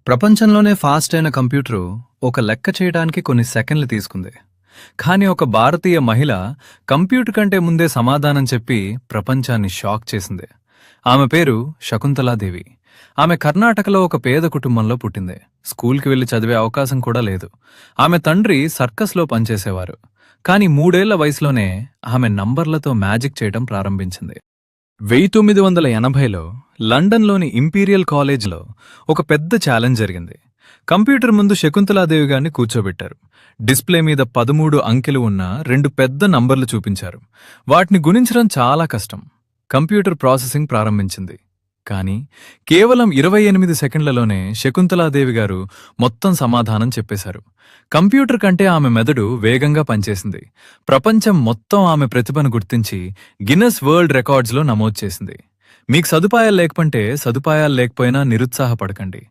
ప్రపంచంలోనే ఫాస్ట్ అయిన కంప్యూటరు ఒక లెక్క చేయడానికి కొన్ని సెకండ్లు తీసుకుంది. కానీ ఒక భారతీయ మహిళ కంప్యూటర్ కంటే ముందే సమాధానం చెప్పి ప్రపంచాన్ని షాక్ చేసింది. ఆమె పేరు శకుంతలాదేవి. ఆమె కర్ణాటకలో ఒక పేద కుటుంబంలో పుట్టింది. స్కూల్కి వెళ్లి చదివే అవకాశం కూడా లేదు. ఆమె తండ్రి సర్కస్లో పనిచేసేవారు. కానీ 3 ఏళ్ల వయసులోనే ఆమె నంబర్లతో మ్యాజిక్ చేయడం ప్రారంభించింది. 1980లో లండన్లోని ఇంపీరియల్ కాలేజ్లో ఒక పెద్ద ఛాలెంజ్ జరిగింది. కంప్యూటర్ ముందు శకుంతలాదేవి గారిని కూర్చోబెట్టారు. డిస్ప్లే మీద 13 అంకెలు ఉన్న 2 పెద్ద నంబర్లు చూపించారు. వాటిని గుణించడం చాలా కష్టం. కంప్యూటర్ ప్రాసెసింగ్ ప్రారంభించింది. కానీ కేవలం 28 సెకండ్లలోనే శకుంతలాదేవి గారు మొత్తం సమాధానం చెప్పేశారు. కంప్యూటర్ కంటే ఆమె మెదడు వేగంగా పనిచేసింది. ప్రపంచం మొత్తం ఆమె ప్రతిభను గుర్తించి గిన్నెస్ వరల్డ్ రికార్డ్స్లో నమోదు చేసింది. మీకు సదుపాయాలు లేకపోయినా నిరుత్సాహపడకండి.